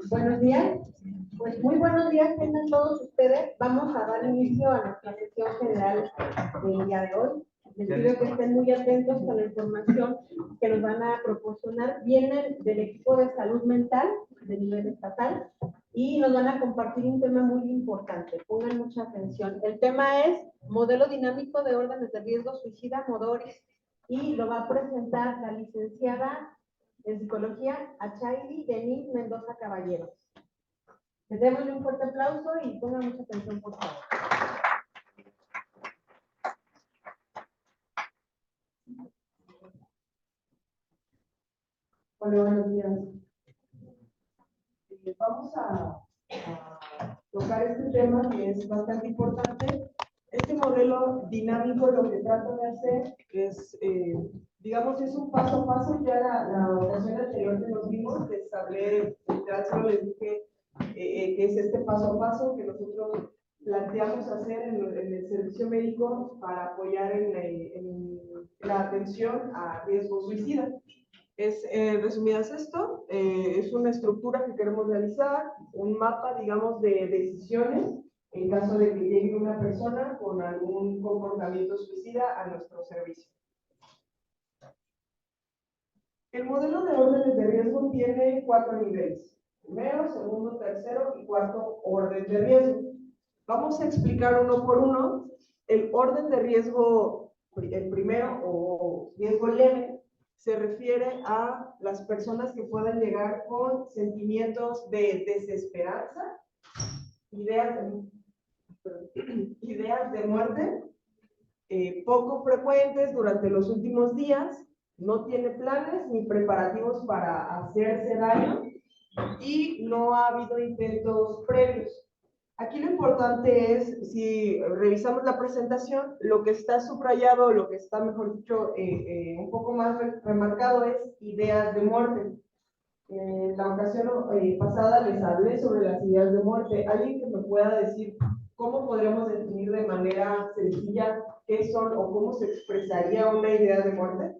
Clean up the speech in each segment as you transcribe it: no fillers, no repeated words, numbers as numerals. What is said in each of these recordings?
Buenos días. Pues muy buenos días tengan todos ustedes. Vamos a dar inicio a nuestra sesión general del día de hoy. Les pido que estén muy atentos con la información que nos van a proporcionar. Vienen del equipo de salud mental de nivel estatal y nos van a compartir un tema muy importante. Pongan mucha atención. El tema es modelo dinámico de órdenes de riesgo suicida, MODORIS, y lo va a presentar la licenciada en psicología Achairi Denis Mendoza Caballeros. Les démosle un fuerte aplauso y pongan mucha atención, por favor. Hola, buenos días. Vamos a tocar este tema que es bastante importante. Este modelo dinámico lo que trata de hacer es, digamos, es un paso a paso. Ya la ocasión anterior que nos vimos, les hablé, les dije que es este paso a paso que nosotros planteamos hacer en el servicio médico para apoyar en la atención a riesgo suicida. Es, resumidas esto, es una estructura que queremos realizar, un mapa, digamos, de decisiones en caso de que llegue una persona con algún comportamiento suicida a nuestro servicio. El modelo de órdenes de riesgo tiene 4 niveles: primero, segundo, tercero y cuarto orden de riesgo. Vamos a explicar uno por uno. El orden de riesgo, el primero o riesgo leve, se refiere a las personas que puedan llegar con sentimientos de desesperanza, ideas de muerte, poco frecuentes durante los últimos días, no tiene planes ni preparativos para hacerse daño y no ha habido intentos previos. Aquí lo importante es, si revisamos la presentación, lo que está subrayado, lo que está, mejor dicho, un poco más remarcado es ideas de muerte. En la ocasión pasada les hablé sobre las ideas de muerte. ¿Alguien que me pueda decir cómo podríamos definir de manera sencilla qué son o cómo se expresaría una idea de muerte?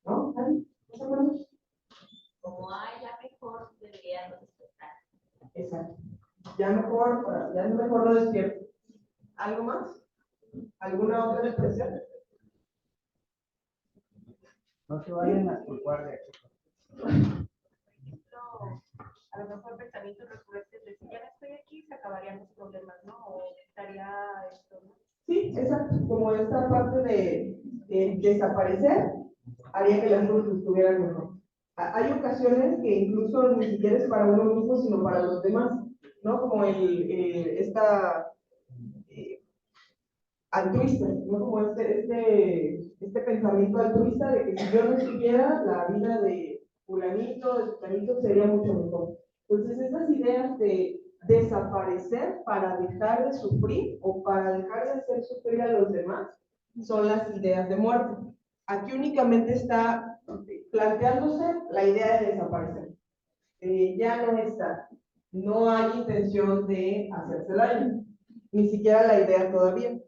¿No? ¿Nadie? ¿Más o menos? Como ya mejor debería despertar. Exacto. Ya mejor lo despierto. ¿Algo más? ¿Alguna otra expresión? No se vayan a su guardia, chicos. A lo mejor pensamientos recurrentes de si ya no estoy aquí, se acabarían los problemas, ¿no? O estaría esto, ¿no? Sí, exacto. Como esta parte de desaparecer haría que las cosas estuvieran mejor. Hay ocasiones que incluso ni siquiera es para uno mismo, sino para los demás, ¿no? Como esta altruista, ¿no? Como este pensamiento altruista de que si yo no estuviera, la vida de fulanito, de fulanito sería mucho mejor. Entonces, esas ideas de desaparecer para dejar de sufrir o para dejar de hacer sufrir a los demás son las ideas de muerte. Aquí únicamente está planteándose la idea de desaparecer. Ya no está. No hay intención de hacerse daño, ni siquiera la idea todavía.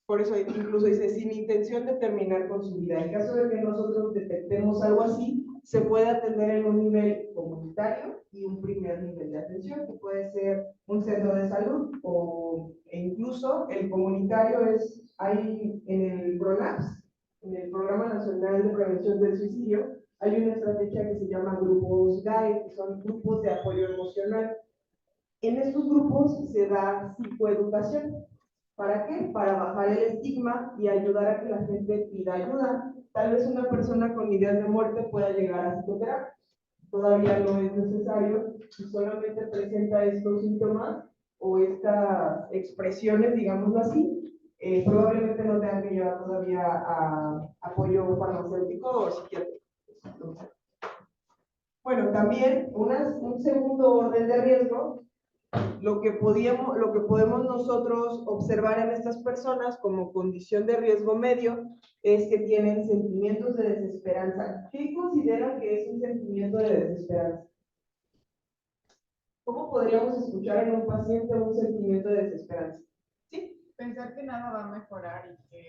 Por eso incluso dice, sin intención de terminar con su vida. En caso de que nosotros detectemos algo así, se puede atender en un nivel comunitario y un primer nivel de atención, que puede ser un centro de salud e incluso el comunitario hay en el PRONAPS, en el Programa Nacional de Prevención del Suicidio, hay una estrategia que se llama grupos GAE, que son grupos de apoyo emocional. En estos grupos se da psicoeducación. ¿Para qué? Para bajar el estigma y ayudar a que la gente pida ayuda. Tal vez una persona con ideas de muerte pueda llegar a psicoterapia. Todavía no es necesario, si solamente presenta estos síntomas o estas expresiones, digámoslo así, probablemente no tengan que llevar todavía a apoyo farmacéutico o psiquiátrico. Bueno, también un segundo orden de riesgo. Lo que podemos nosotros observar en estas personas como condición de riesgo medio es que tienen sentimientos de desesperanza. ¿Qué consideran que es un sentimiento de desesperanza? ¿Cómo podríamos escuchar en un paciente un sentimiento de desesperanza? ¿Sí? Pensar que nada va a mejorar y que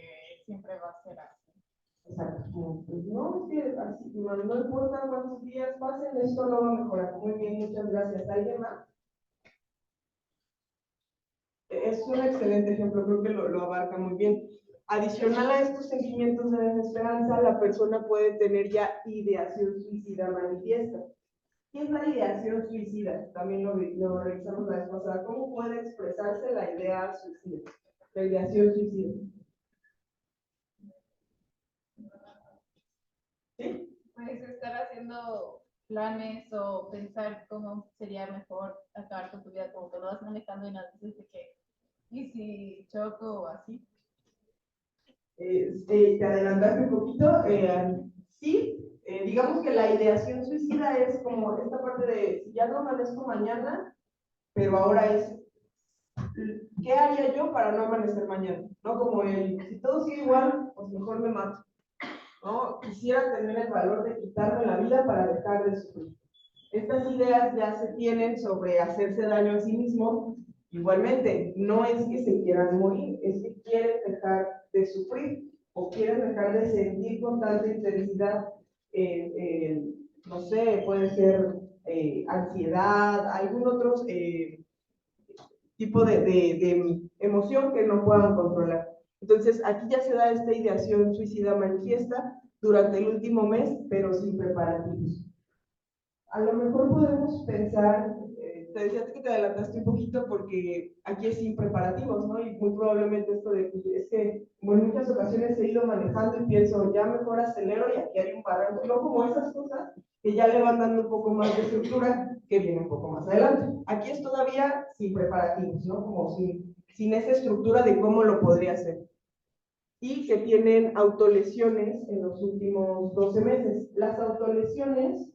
siempre va a ser así. Exacto. Pues no, es que así, no importa cuántos días pasen, esto no va a mejorar. Muy bien, muchas gracias. ¿Alguien más? Es un excelente ejemplo, creo que lo abarca muy bien. Adicional a estos sentimientos de desesperanza, la persona puede tener ya ideación suicida manifiesta. ¿Qué es la ideación suicida? También lo revisamos la vez pasada. ¿Cómo puede expresarse la idea suicida? La ideación suicida. ¿Sí? Pues estar haciendo planes o pensar cómo sería mejor acabar con tu vida, como que lo vas manejando y nada, dices de que, ¿y si choco o así? Te adelantaste un poquito. Sí, digamos que la ideación suicida es como esta parte de, si ya no amanezco mañana, pero ahora es, ¿qué haría yo para no amanecer mañana? ¿No? Como el, si todo sigue igual, pues mejor me mato. ¿No? Quisiera tener el valor de quitarme la vida para dejar de sufrir. Estas ideas ya se tienen sobre hacerse daño a sí mismo. Igualmente, no es que se quieran morir, es que quieren dejar de sufrir o quieren dejar de sentir con tanta intensidad, no sé, puede ser ansiedad, algún otro tipo de emoción que no puedan controlar. Entonces, aquí ya se da esta ideación suicida manifiesta durante el último mes, pero sin preparativos. A lo mejor podemos pensar, te decía que te adelantaste un poquito porque aquí es sin preparativos, ¿no? Y muy probablemente esto de, es que en muchas ocasiones he ido manejando y pienso, ya mejor acelero y aquí hay un barranco, no como esas cosas que ya le van dando un poco más de estructura que viene un poco más adelante. Aquí es todavía sin preparativos, ¿no? Como sin esa estructura de cómo lo podría hacer. Y que tienen autolesiones en los últimos 12 meses. Las autolesiones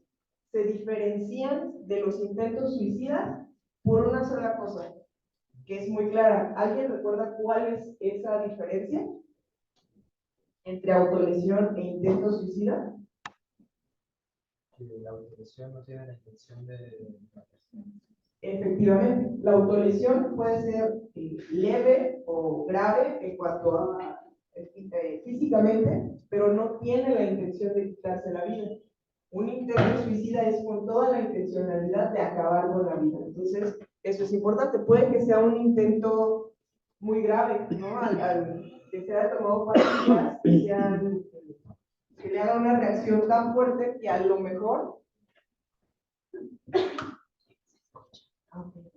se diferencian de los intentos suicidas por una sola cosa, que es muy clara. ¿Alguien recuerda cuál es esa diferencia entre autolesión e intento suicida? Que la autolesión no tiene la intención de matarse. Efectivamente, la autolesión puede ser leve o grave en cuanto a físicamente, pero no tiene la intención de quitarse la vida. Un intento suicida es con toda la intencionalidad de acabar con la vida. Entonces, eso es importante. Puede que sea un intento muy grave, ¿no? Que se haya tomado pastillas, que le haga una reacción tan fuerte que a lo mejor. Okay.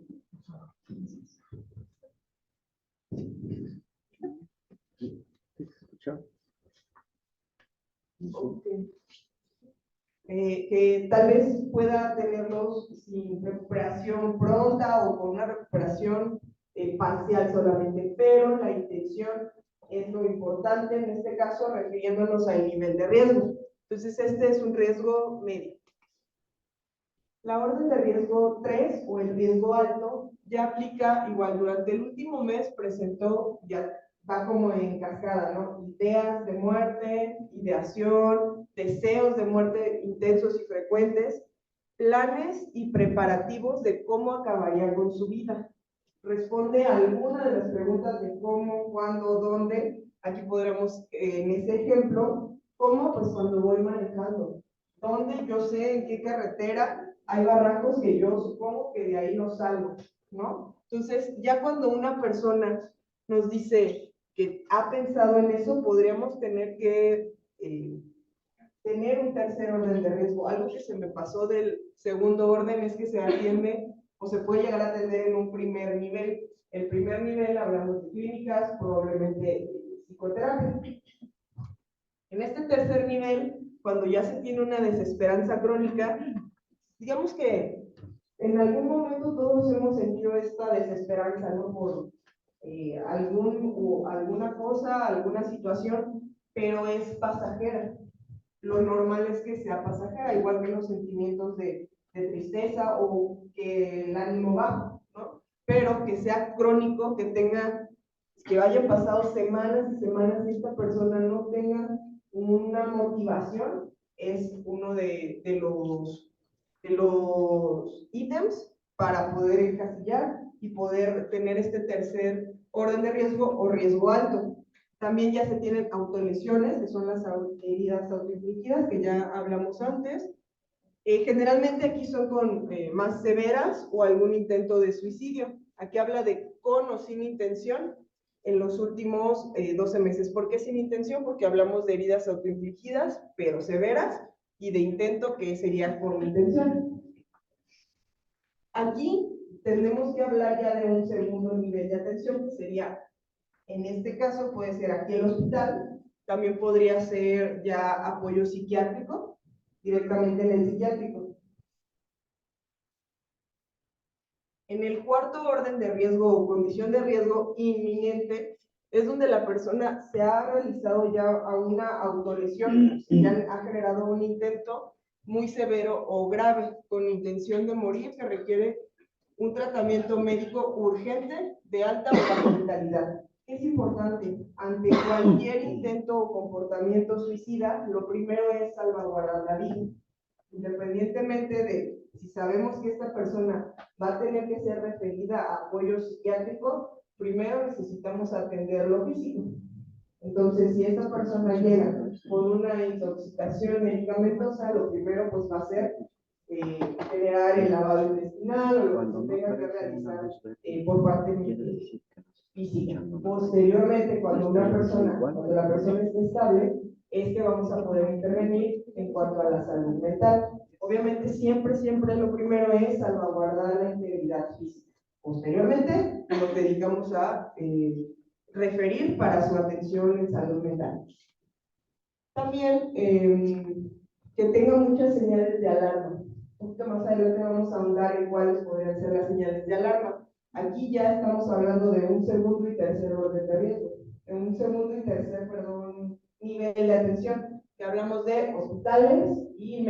Que tal vez pueda tenerlos sin recuperación pronta o con una recuperación parcial solamente, pero la intención es lo importante en este caso, refiriéndonos al nivel de riesgo. Entonces, este es un riesgo medio. La orden de riesgo 3 o el riesgo alto ya aplica igual. Durante el último mes presentó, ya va como en cascada, ¿no? Ideas de muerte, ideación, deseos de muerte intensos y frecuentes, planes y preparativos de cómo acabaría con su vida. Responde a alguna de las preguntas de cómo, cuándo, dónde. Aquí podremos, en ese ejemplo, cómo, pues cuando voy manejando. ¿Dónde? Yo sé en qué carretera hay barrancos que yo supongo que de ahí no salgo, ¿no? Entonces, ya cuando una persona nos dice que ha pensado en eso, podríamos tener que tener un tercer orden de riesgo. Algo que se me pasó del segundo orden es que se atiende o se puede llegar a atender en un primer nivel. El primer nivel hablamos de clínicas, probablemente psicoterapia. En este tercer nivel, cuando ya se tiene una desesperanza crónica, digamos que en algún momento todos hemos sentido esta desesperanza, ¿no? Por alguna cosa, alguna situación, pero es pasajera. Lo normal es que sea pasajera, igual que los sentimientos de tristeza o que el ánimo bajo, ¿no? Pero que sea crónico, que hayan pasado semanas y semanas y esta persona no tenga una motivación, es uno de los ítems para poder encasillar y poder tener este tercer orden de riesgo o riesgo alto. También ya se tienen autolesiones, que son las heridas autoinfligidas, que ya hablamos antes. Generalmente aquí son con más severas o algún intento de suicidio. Aquí habla de con o sin intención en los últimos 12 meses. ¿Por qué sin intención? Porque hablamos de heridas autoinfligidas, pero severas, y de intento, que sería con intención. Aquí tendremos que hablar ya de un segundo nivel de atención, que sería, en este caso, puede ser aquí el hospital, también podría ser ya apoyo psiquiátrico, directamente en el psiquiátrico. En el cuarto orden de riesgo o condición de riesgo inminente, es donde la persona se ha realizado ya a una autolesión, ya ha generado un intento muy severo o grave, con intención de morir, que requiere un tratamiento médico urgente de alta o baja letalidad. Es importante, ante cualquier intento o comportamiento suicida, lo primero es salvaguardar la vida. Independientemente de si sabemos que esta persona va a tener que ser referida a apoyo psiquiátrico, primero necesitamos atender lo físico. Entonces, si esta persona llega con una intoxicación medicamentosa, lo primero pues va a ser generar el lavado intestinal o lo que se tenga que realizar por parte física. Posteriormente, cuando la persona esté estable, es que vamos a poder intervenir en cuanto a la salud mental. Obviamente, siempre lo primero es salvaguardar la integridad física. Posteriormente, nos dedicamos a referir para su atención en salud mental. También que tenga muchas señales de alarma. Un poquito más adelante vamos a ahondar en cuáles podrían ser las señales de alarma. Aquí ya estamos hablando de un segundo y tercer orden de riesgo. En un segundo y tercer, nivel de atención, que hablamos de hospitales y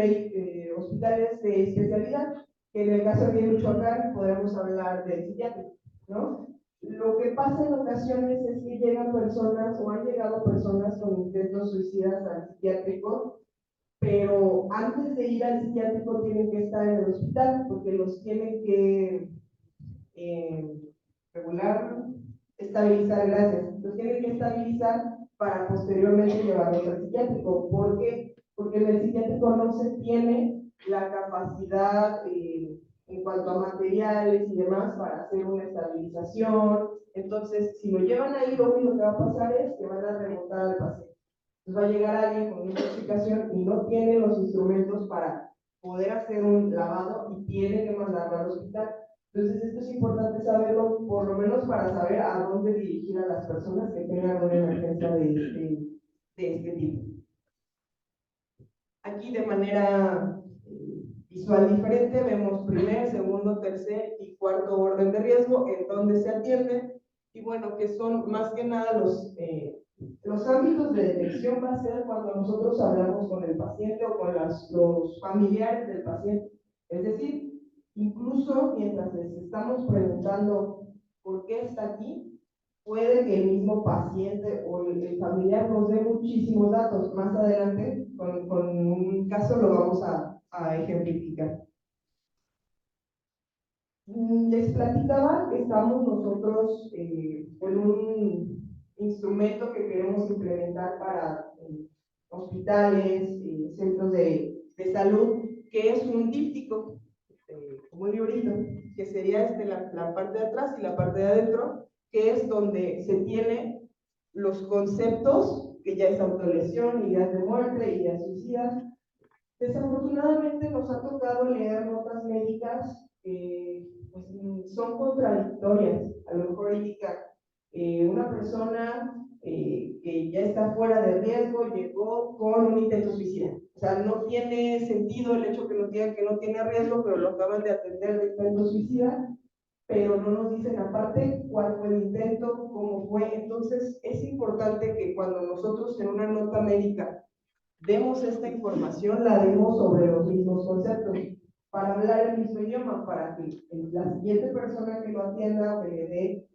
hospitales de especialidad, que en el caso de Michoacán podemos hablar de psiquiátrico, ¿no? Lo que pasa en ocasiones es que llegan personas o han llegado personas con intentos suicidas al psiquiátrico, pero antes de ir al psiquiátrico tienen que estar en el hospital porque los tienen que regular, estabilizar, gracias, los tienen que estabilizar para posteriormente llevarlos al psiquiátrico. ¿Por qué? Porque en el psiquiátrico no se tiene la capacidad en cuanto a materiales y demás para hacer una estabilización. Entonces, si lo llevan ahí, lo único que va a pasar es que van a remontar al paciente. Entonces va a llegar alguien con una intoxicación y no tiene los instrumentos para poder hacer un lavado y tiene que mandarlo al hospital. Entonces, esto es importante saberlo, por lo menos para saber a dónde dirigir a las personas que tengan una emergencia de este tipo. Aquí, de manera visual diferente, vemos primer, segundo, tercer y cuarto orden de riesgo, en donde se atiende, y bueno, que son más que nada los ámbitos de detección. Va a ser cuando nosotros hablamos con el paciente o con los familiares del paciente. Es decir, incluso mientras les estamos preguntando por qué está aquí, puede que el mismo paciente o el familiar nos dé muchísimos datos. Más adelante, con un caso lo vamos a ejemplificar. Les platicaba que estamos nosotros con un instrumento que queremos implementar para hospitales, centros de salud, que es un díptico, como un librito, que sería la parte de atrás y la parte de adentro, que es donde se tiene los conceptos, que ya es autolesión, ideas de muerte, ideas suicidas. Desafortunadamente nos ha tocado leer notas médicas que son contradictorias. A lo mejor indica una persona que ya está fuera de riesgo llegó con un intento suicida. O sea, no tiene sentido el hecho que no tiene riesgo, pero lo acaban de atender de intento suicida, pero no nos dicen aparte cuál fue el intento, cómo fue. Entonces, es importante que cuando nosotros en una nota médica demos esta información, la demos sobre los mismos conceptos, para hablar el mismo idioma, para que la siguiente persona que lo atienda o que le dé,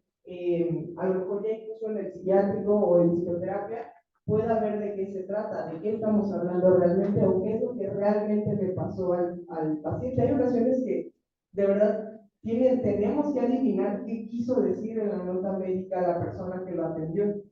a lo mejor ya incluso en el psiquiátrico o en psicoterapia, pueda ver de qué se trata, de qué estamos hablando realmente o qué es lo que realmente le pasó al paciente. Hay ocasiones que de verdad tenemos que adivinar qué quiso decir en la nota médica la persona que lo atendió.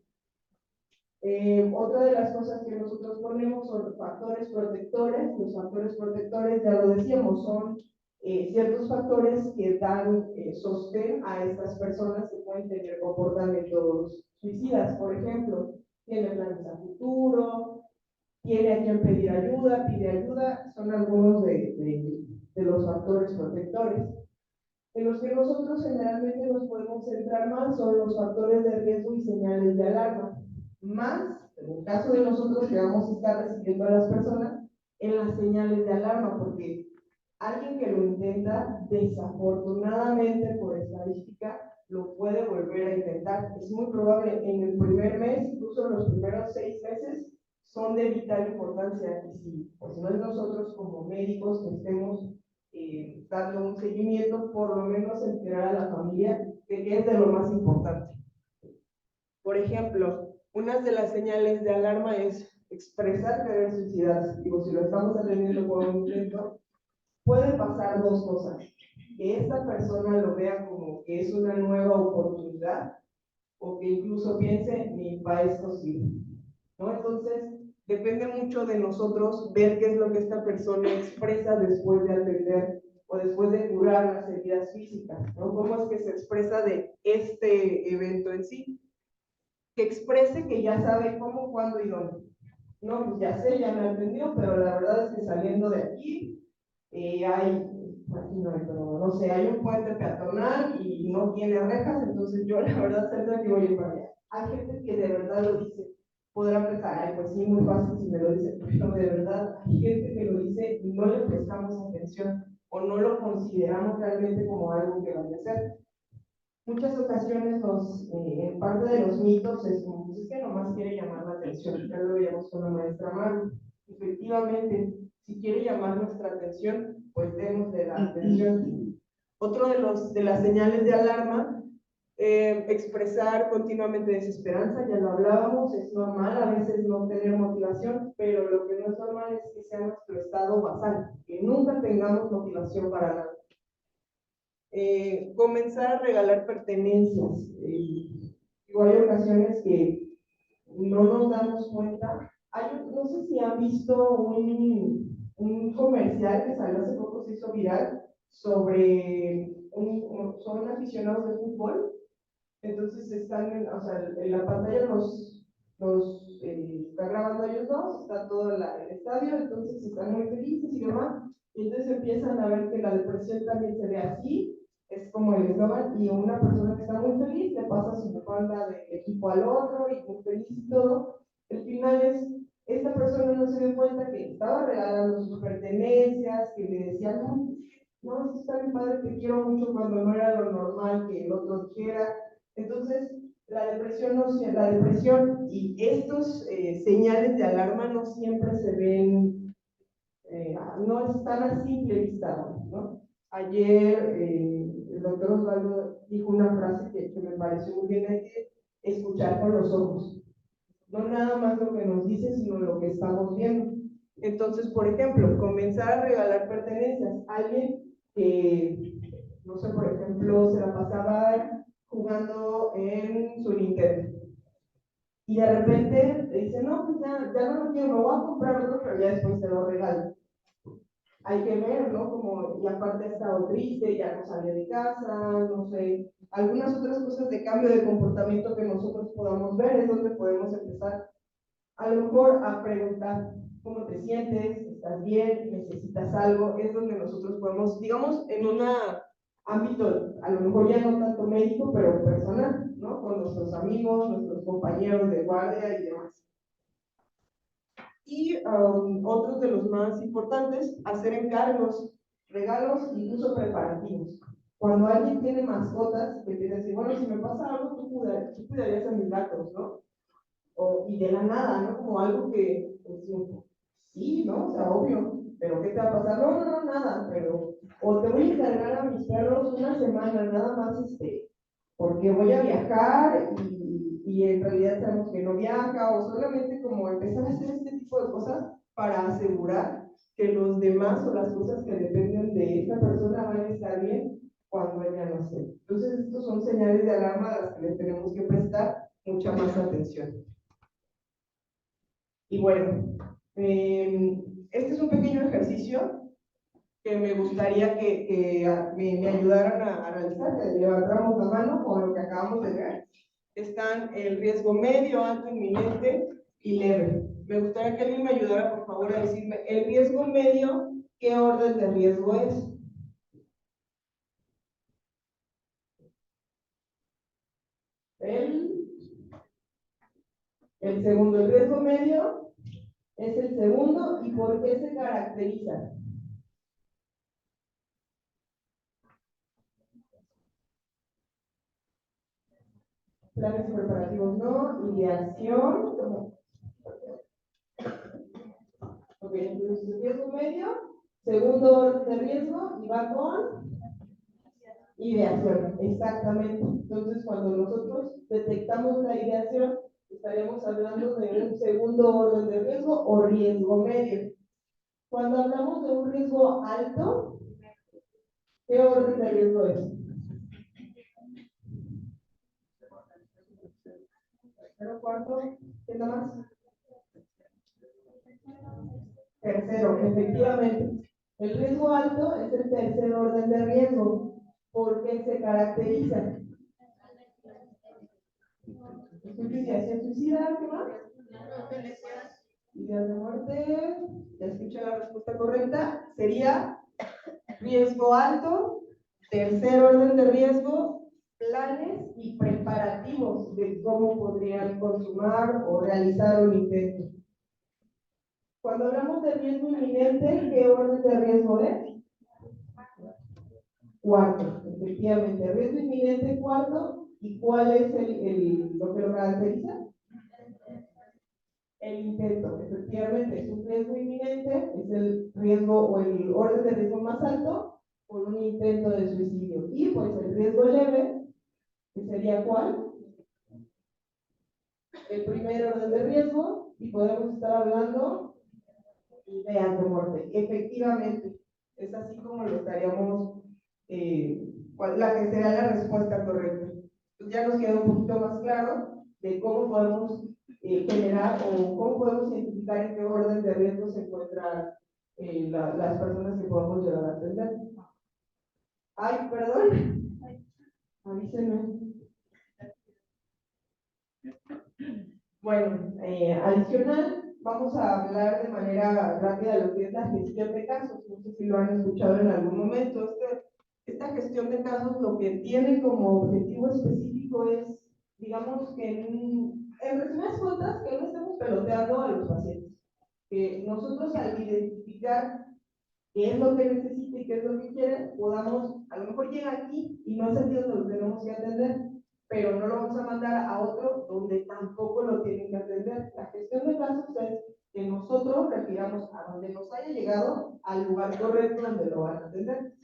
Otra de las cosas que nosotros ponemos son factores protectores. Los factores protectores, ya lo decíamos, son ciertos factores que dan sostén a estas personas que pueden tener comportamientos suicidas. Por ejemplo, tiene planes a futuro, tiene a quien pedir ayuda, pide ayuda, son algunos de los factores protectores. En los que nosotros generalmente nos podemos centrar más son los factores de riesgo y señales de alarma. Más, en el caso de nosotros que vamos a estar recibiendo a las personas, en las señales de alarma, porque alguien que lo intenta, desafortunadamente por estadística, lo puede volver a intentar. Es muy probable en el primer mes, incluso en los primeros 6 meses, son de vital importancia. Y si pues no es nosotros como médicos que estemos dando un seguimiento, por lo menos enterar a la familia de que es de lo más importante. Por ejemplo, una de las señales de alarma es expresar querer suicidarse. Digo, si lo estamos atendiendo por un intento, puede pasar dos cosas: que esta persona lo vea como que es una nueva oportunidad, o que incluso piense, ni para esto sirve, ¿no? Entonces, depende mucho de nosotros ver qué es lo que esta persona expresa después de atender o después de curar las heridas físicas, ¿no? ¿Cómo es que se expresa de este evento en sí? Que exprese que ya sabe cómo, cuándo y dónde. No, pues ya sé, ya me atendió, pero la verdad es que saliendo de aquí no sé, hay un puente peatonal y no tiene rejas, entonces yo la verdad siento que voy a ir para allá. Hay gente que de verdad lo dice. Podrán pensar, ay, pues sí, muy fácil si me lo dice, pero de verdad hay gente que lo dice y no le prestamos atención o no lo consideramos realmente como algo que vaya a hacer. Muchas ocasiones en parte de los mitos es como, pues es que nomás quiere llamar la atención. Ya lo veíamos con la maestra Maru. Efectivamente, si quiere llamar nuestra atención, pues démosle la atención. Otro de las señales de alarma, expresar continuamente desesperanza, ya lo hablábamos, es normal a veces no tener motivación, pero lo que no es normal es que sea nuestro estado basal, que nunca tengamos motivación para nada. Comenzar a regalar pertenencias. Hay ocasiones que no nos damos cuenta. No sé si han visto un comercial que salió hace poco, se hizo viral, son aficionados de fútbol. Entonces están en la pantalla está grabando ellos dos, está todo el estadio, entonces están muy felices y demás. Y entonces empiezan a ver que la depresión también se ve así, es como el eslogan, y una persona que está muy feliz le pasa su bufanda de equipo al otro y muy feliz y todo. El final es, esta persona no se dio cuenta que estaba regalando sus pertenencias, que le decían, no, esto está bien padre, te quiero mucho, cuando no era lo normal que el otro dijera. Entonces, la depresión y estos señales de alarma no siempre se ven, no están a simple vista, ¿no? Ayer el doctor Osvaldo dijo una frase que me pareció muy bien: hay que escuchar con los ojos, no nada más lo que nos dice, sino lo que estamos viendo. Entonces, por ejemplo, comenzar a regalar pertenencias. Alguien que, no sé, por ejemplo, se la pasaba jugando en su Nintendo, y de repente dice, no, pues ya no lo quiero, me voy a comprar otro, pero ya después te lo regalo. Hay que ver, ¿no? Como, y aparte ha estado triste, ya no sale de casa, no sé, algunas otras cosas de cambio de comportamiento que nosotros podamos ver, es donde podemos empezar a lo mejor a preguntar cómo te sientes, estás bien, necesitas algo. Es donde nosotros podemos, digamos, en un ámbito, a lo mejor ya no tanto médico, pero personal, ¿no? Con nuestros amigos, nuestros compañeros de guardia y demás. Y otros de los más importantes, hacer encargos, regalos, incluso preparativos. Cuando alguien tiene mascotas, que tiene decir, bueno, si me pasa algo, tú cuidarías a mis gatos, ¿no? Y de la nada, ¿no? Como algo que, pues, sí, ¿no? O sea, obvio, pero ¿qué te va a pasar? No, nada, pero, o te voy a encargar a mis perros una semana, nada más, porque voy a viajar y en realidad sabemos que no viaja, o solamente como empezar a hacer este tipo de cosas para asegurar que los demás o las cosas que dependen de esta persona van a estar bien, cuando ya no sé. Entonces, estos son señales de alarma a las que le tenemos que prestar mucha más atención. Y bueno, este es un pequeño ejercicio que me gustaría que me ayudaran a realizar, que levantáramos la mano con lo que acabamos de ver. Están el riesgo medio, alto, inminente y leve. Me gustaría que alguien me ayudara, por favor, a decirme, el riesgo medio, ¿qué orden de riesgo es? El segundo, el riesgo medio es el segundo. ¿Y por qué se caracteriza? Planes preparativos no, ideación. Ok, entonces el riesgo medio, segundo orden de riesgo y va con ideación, exactamente. Entonces, cuando nosotros detectamos la ideación, estaríamos hablando de un segundo orden de riesgo o riesgo medio. Cuando hablamos de un riesgo alto, ¿qué orden de riesgo es? Tercero, cuarto, ¿qué más? Tercero, efectivamente. El riesgo alto es el tercer orden de riesgo. ¿Por qué se caracteriza? Ideación suicida, ¿qué más? Ideas de muerte. Ya escuché la respuesta correcta. Sería riesgo alto, tercer orden de riesgo, planes y preparativos de cómo podrían consumar o realizar un intento. Cuando hablamos de riesgo inminente, ¿qué orden de riesgo es? Cuarto, efectivamente, riesgo inminente cuarto. ¿Y cuál es lo que lo caracteriza? El intento, efectivamente, es un riesgo inminente, es el riesgo o el orden de riesgo más alto por un intento de suicidio. Y pues el riesgo leve, que sería ¿cuál? El primer orden de riesgo, y podemos estar hablando ideas de muerte. Efectivamente, es así como lo estaríamos, la que será la respuesta correcta. Entonces ya nos queda un poquito más claro de cómo podemos generar o cómo podemos identificar en qué orden de riesgo se encuentran las personas que podemos llegar a atender. Ay, perdón. Avísenme. Bueno, adicional, vamos a hablar de manera rápida de lo que es la gestión de casos. No sé si lo han escuchado en algún momento. Esta gestión de casos lo que tiene como objetivo específico es, digamos que en resumidas cuentas, que no estemos peloteando a los pacientes. Que nosotros al identificar qué es lo que necesita y qué es lo que quiere, podamos, a lo mejor llega aquí y no es aquí donde lo tenemos que atender, pero no lo vamos a mandar a otro donde tampoco lo tienen que atender. La gestión de casos es que nosotros refiramos a donde nos haya llegado al lugar correcto donde lo van a atender.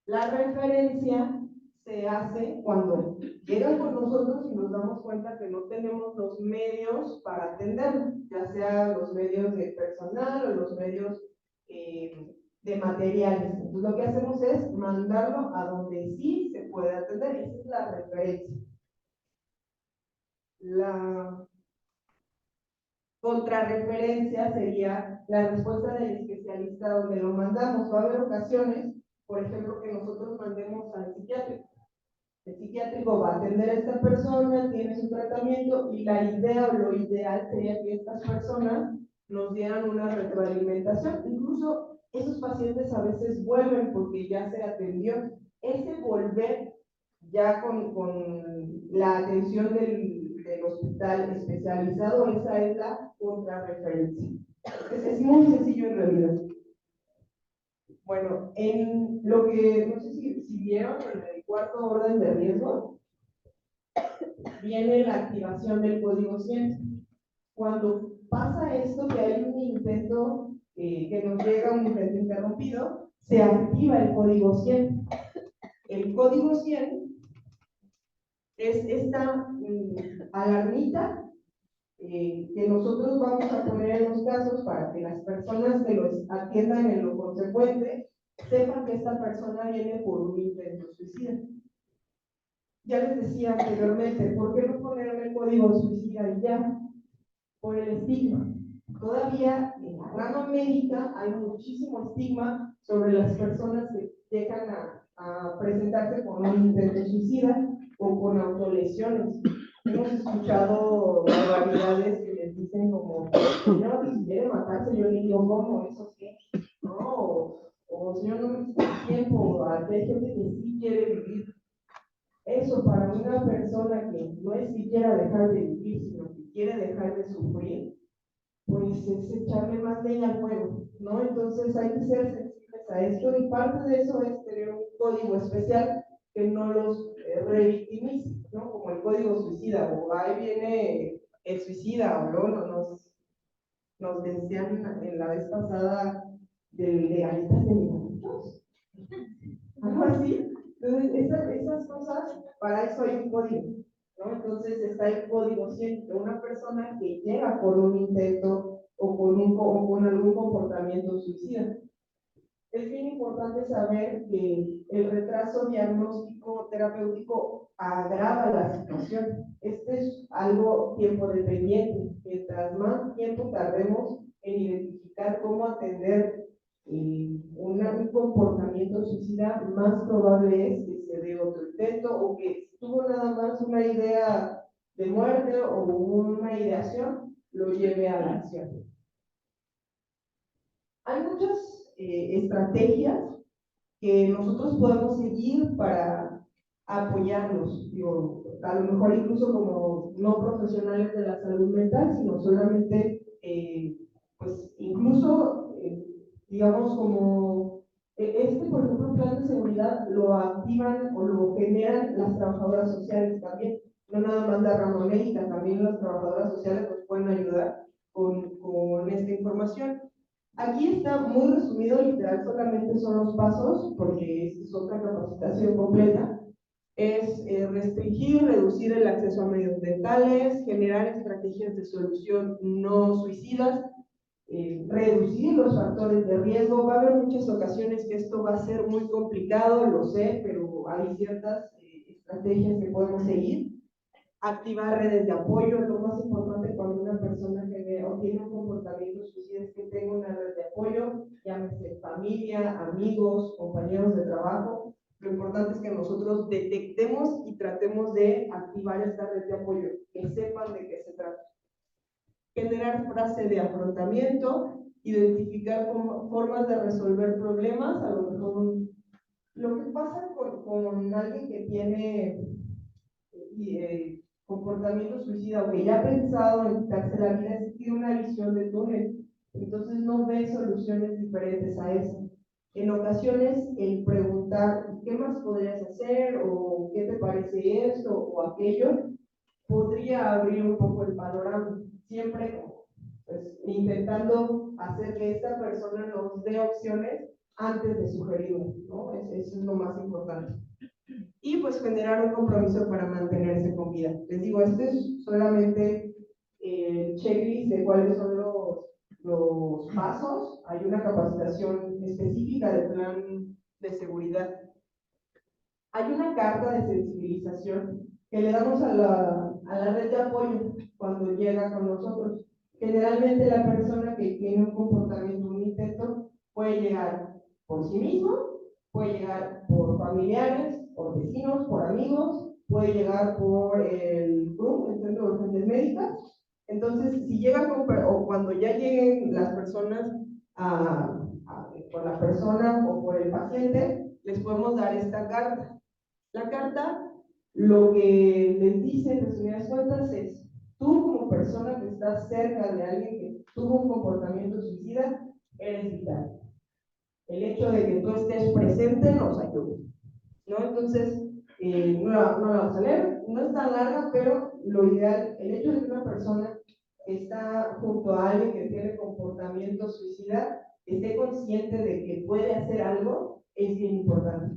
La referencia se hace cuando llegan con nosotros y nos damos cuenta que no tenemos los medios para atenderlo, ya sea los medios de personal o los medios de materiales. Entonces lo que hacemos es mandarlo a donde sí se puede atender. Esa es la referencia. La contrarreferencia sería la respuesta del especialista donde lo mandamos. Va a haber ocasiones, por ejemplo, que nosotros mandemos al psiquiátrico. El psiquiátrico va a atender a esta persona, tiene su tratamiento y la idea o lo ideal sería que estas personas nos dieran una retroalimentación. Incluso esos pacientes a veces vuelven porque ya se atendió. Ese volver ya con la atención del hospital especializado, esa es la contrarreferencia. Es muy sencillo en realidad. Bueno, en lo que, no sé si vieron, en el cuarto orden de riesgo, viene la activación del código 100. Cuando pasa esto, que hay un intento, que nos llega un intento interrumpido, se activa el código 100. El código 100 es esta alarmita que nosotros vamos a poner en los casos para que las personas que los atiendan en lo consecuente sepan que esta persona viene por un intento suicida. Ya les decía anteriormente, ¿por qué no ponerle el código suicida y ya? Por el estigma. Todavía en la rama médica hay muchísimo estigma sobre las personas que llegan a presentarse con un intento suicida o con autolesiones. Hemos escuchado barbaridades que les dicen como, señor, si quiere matarse, yo le digo, ¿cómo? ¿Eso qué? ¿No? O señor, no me quita tiempo, hay gente que sí quiere vivir. Eso para una persona que no es que quiera dejar de vivir, sino que quiere dejar de sufrir, pues es echarle más leña al fuego, ¿no? Entonces hay que ser sensibles a esto y parte de eso es tener un código especial que no los revictimice, ¿no? Como el código suicida, o ahí viene el suicida, o luego nos decían en la vez pasada del legalistas de medicamentos, algo así. Entonces, esas cosas, para eso hay un código, ¿no? Entonces está el código 100 de una persona que llega por un intento o con algún comportamiento suicida. Es bien importante saber que el retraso diagnóstico terapéutico agrava la situación. Este es algo tiempo dependiente. Mientras más tiempo tardemos en identificar cómo atender un comportamiento suicida, más probable es que se dé otro intento o que tuvo nada más una idea de muerte o una ideación, lo lleve a la acción. Hay muchas estrategias que nosotros podemos seguir para apoyarlos, digo, a lo mejor incluso como no profesionales de la salud mental, sino solamente, pues incluso, digamos, como por ejemplo, plan de seguridad lo activan o lo generan las trabajadoras sociales también, no nada más la rama médica, también las trabajadoras sociales nos pueden ayudar con esta información. Aquí está muy resumido, literal, solamente son los pasos, porque es otra capacitación completa. Es restringir, reducir el acceso a medios dentales, generar estrategias de solución no suicidas, reducir los factores de riesgo. Va a haber muchas ocasiones que esto va a ser muy complicado, lo sé, pero hay ciertas estrategias que podemos seguir. Activar redes de apoyo, lo más importante cuando una persona tiene un comportamiento suicida es que tenga una red de apoyo, llámese familia, amigos, compañeros de trabajo. Lo importante es que nosotros detectemos y tratemos de activar esta red de apoyo, que sepan de qué se trata. Generar frase de afrontamiento, identificar formas de resolver problemas, a lo mejor lo que pasa con alguien que tiene comportamiento suicida o que ya ha pensado en quitarse la vida es que tiene una visión de túnel, entonces no ve soluciones diferentes a eso. En ocasiones el preguntar ¿qué más podrías hacer? O ¿qué te parece esto? O aquello, podría abrir un poco el panorama, siempre pues, intentando hacer que esta persona nos dé opciones antes de sugerirlo, ¿no? Eso es lo más importante. Y pues generar un compromiso para mantenerse con vida. Les digo, este es solamente el checklist de cuáles son los pasos. Hay una capacitación específica del plan de seguridad. Hay una carta de sensibilización que le damos a la red de apoyo cuando llega con nosotros. Generalmente la persona que tiene un comportamiento, un intento, puede llegar por sí mismo, puede llegar por familiares, por vecinos, por amigos, puede llegar por el CRUM, el Centro de Urgencias Médicas. Entonces, si llega o cuando ya lleguen las personas por la persona o por el paciente, les podemos dar esta carta. La carta lo que les dice en resumidas cuentas es: tú como persona que estás cerca de alguien que tuvo un comportamiento suicida, eres vital. El hecho de que tú estés presente nos ayuda, ¿no? Entonces, no la vamos a leer, no es tan larga, pero lo ideal, el hecho de que una persona que está junto a alguien que tiene comportamiento suicida esté consciente de que puede hacer algo, es bien importante.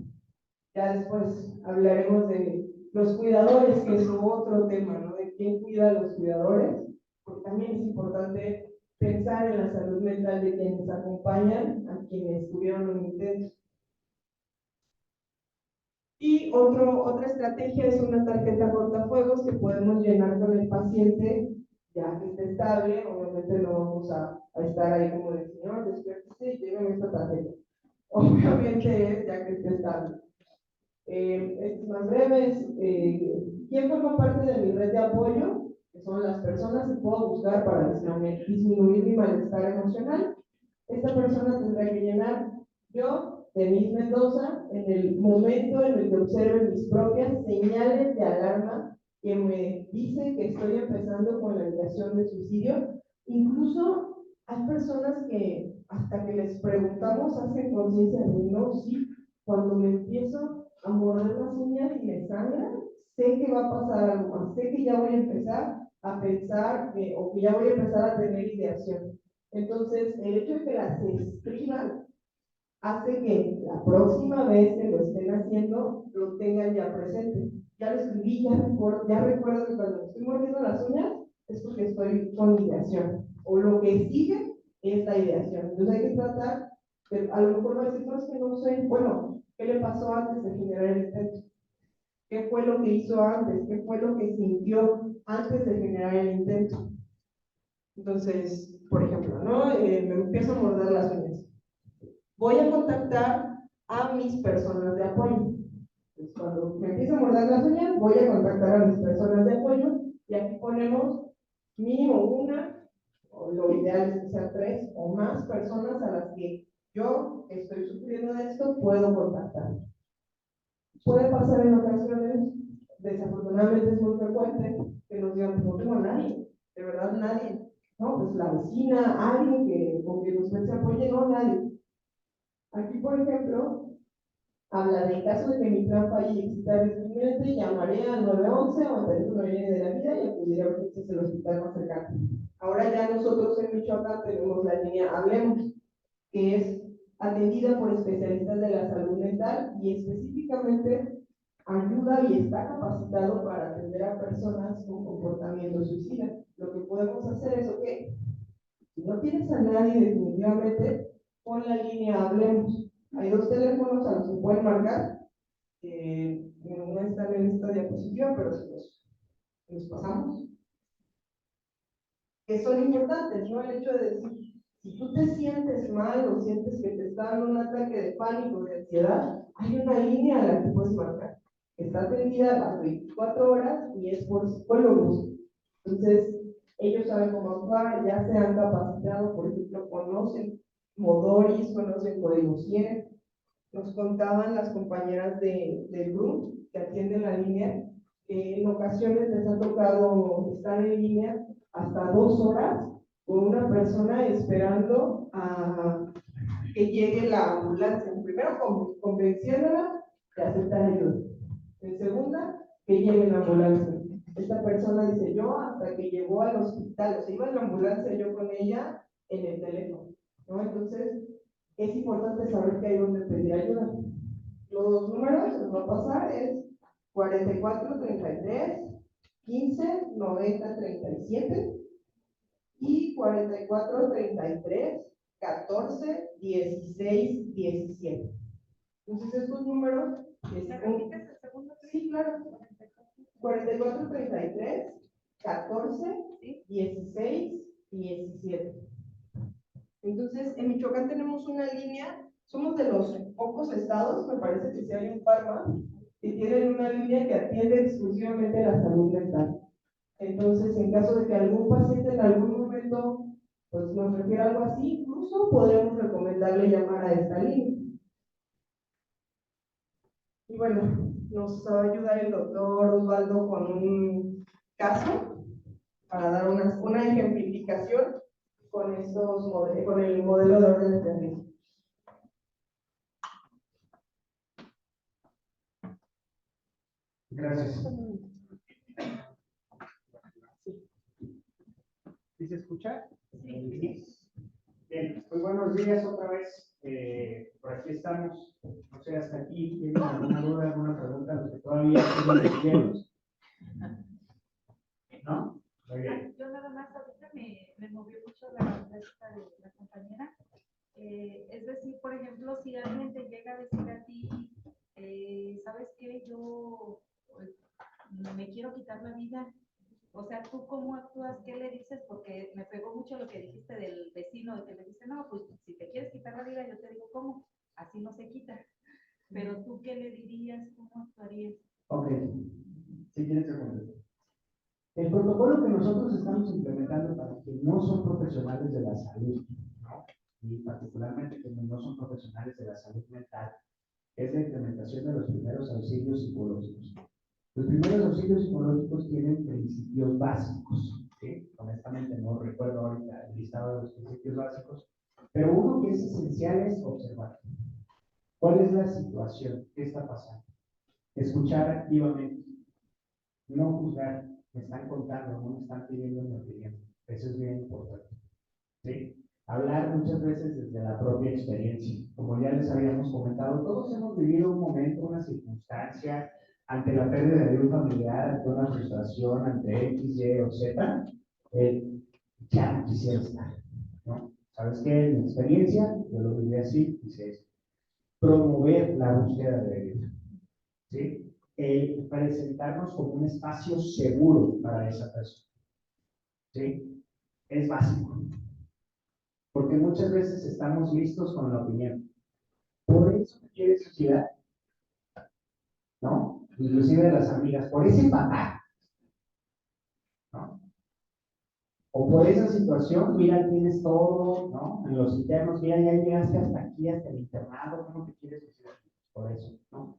Ya después hablaremos de los cuidadores, que es otro tema, ¿no? De quién cuida a los cuidadores, porque también es importante pensar en la salud mental de quienes acompañan a quienes tuvieron un intento. Y otra estrategia es una tarjeta cortafuegos que podemos llenar con el paciente ya que esté estable. Obviamente no vamos a estar ahí como de señor, despiértese y lléveme esta tarjeta. Obviamente es ya que esté estable. Estos más breves. ¿Quién forma parte de mi red de apoyo? Que son las personas que puedo buscar para disminuir mi malestar emocional. Esta persona tendrá que llenar yo, Denise Mendoza, en el momento en el que observe mis propias señales de alarma que me dicen que estoy empezando con la ideación de suicidio. Incluso hay personas que hasta que les preguntamos hacen conciencia de no, sí, cuando me empiezo a morder las uñas y me sangran, sé que va a pasar algo más, sé que ya voy a empezar a pensar o que ya voy a empezar a tener ideación. Entonces, el hecho de que las escriban hace que la próxima vez que lo estén haciendo, lo tengan ya presente. Ya lo escribí, ya recuerdo que cuando estoy mordiendo las uñas es porque estoy con ideación. O lo que sigue es la ideación. Entonces hay que tratar, a lo mejor va a decir, no, es que no sé, bueno, ¿qué le pasó antes de generar el intento? ¿Qué fue lo que hizo antes? ¿Qué fue lo que sintió antes de generar el intento? Entonces, por ejemplo, ¿no? Me empiezo a morder las uñas. Voy a contactar a mis personas de apoyo. Entonces, cuando me empiezo a morder las uñas, voy a contactar a mis personas de apoyo y aquí ponemos mínimo una, o lo ideal es que sean 3 o más personas a las que yo, que estoy sufriendo de esto, puedo contactar. Puede pasar en ocasiones, desafortunadamente es muy frecuente, que nos digan, no tengo a nadie, de verdad nadie. No, pues la vecina, alguien con quien usted se apoye, no, nadie. Aquí, por ejemplo, habla de caso de que mi plan falle y exista restringente, llamaré al 911 o al teléfono de la vida y acudiré a urgencias del hospital más cercano. Ahora ya nosotros en Michoacán tenemos la línea Hablemos, que es atendida por especialistas de la salud mental y específicamente ayuda y está capacitado para atender a personas con comportamiento suicida. Lo que podemos hacer es, ok, si no tienes a nadie definitivamente, pon la línea Hablemos. Hay 2 teléfonos a los que pueden marcar, no están en esta diapositiva, pero se los pasamos, que son importantes, ¿no? El hecho de decir, si tú te sientes mal o sientes que te está dando un ataque de pánico, de ansiedad, hay una línea a la que puedes marcar. Está atendida a las 24 horas y es por psicólogos. Entonces, ellos saben cómo actuar, ya se han capacitado, por ejemplo, conocen Modoris, conocen Código 100. Nos contaban las compañeras del grupo que atienden la línea, que en ocasiones les ha tocado estar en línea hasta 2 horas con una persona esperando a que llegue la ambulancia. Primero, convenciéndola de aceptar ayuda. En segunda, que llegue la ambulancia. Esta persona dice, yo hasta que llegó al hospital, o sea, iba en la ambulancia yo con ella en el teléfono, ¿no? Entonces, es importante saber que hay donde pedir ayuda. Los números que nos va a pasar es 44 33 15 90 37 y 44 33 14 16 17. Entonces estos números ¿Me repites el segundo? sí, claro. 44 33 14 16 17. Entonces, en Michoacán tenemos una línea, somos de los pocos estados, me parece que sí hay un par más, que tienen una línea que atiende exclusivamente la salud mental. Entonces, en caso de que algún paciente en algún momento pues, nos refiera algo así, incluso podríamos recomendarle llamar a esta línea. Y bueno, nos va a ayudar el doctor Osvaldo con un caso para dar una ejemplificación con el modelo de órdenes de riesgo. Gracias. ¿Sí se escucha? Sí. Bien, pues buenos días otra vez. Por aquí estamos. No sé, hasta aquí tienen alguna duda, alguna pregunta, los que todavía siguen despiertos. ¿No? Muy bien. Yo nada más ahorita me movió mucho la plática de la compañera. Es decir, por ejemplo, si alguien te llega a decir a ti, ¿sabes qué? vida. O sea, ¿tú cómo actúas? ¿Qué le dices? Porque me pegó mucho lo que dijiste del vecino, de que le dice, no, pues si te quieres quitar la vida, yo te digo cómo. Así no se quita. Pero tú, ¿qué le dirías? ¿Cómo actuarías? Ok, si quieres te contesto. El protocolo que nosotros estamos implementando para quienes no son profesionales de la salud, ¿no? Y particularmente quienes no son profesionales de la salud mental, es la implementación de los primeros auxilios psicológicos. Los primeros auxilios psicológicos tienen principios básicos, ¿sí? Honestamente no recuerdo ahorita el listado de los principios básicos, pero uno que es esencial es observar. ¿Cuál es la situación? ¿Qué está pasando? Escuchar activamente, no juzgar. Me están contando, no me están pidiendo mi opinión. Eso es bien importante, ¿sí? Hablar muchas veces desde la propia experiencia. Como ya les habíamos comentado, todos hemos vivido un momento, una circunstancia, ante la pérdida de un familiar, ante una frustración, ante X, Y o Z, ya no quisiera estar, ¿no? ¿Sabes qué? En mi experiencia, yo lo viví así, dice eso. Promover la búsqueda de ayuda, ¿sí? Presentarnos como un espacio seguro para esa persona, ¿sí? Es básico, porque muchas veces estamos listos con la opinión. Por eso quiere suicidar, ¿no? Inclusive de las amigas, por ese papá, ¿no? O por esa situación, mira, tienes todo, ¿no? En los internos, mira, ya llegaste hasta aquí, hasta el internado, ¿cómo te quieres suicidar? Por eso, ¿no?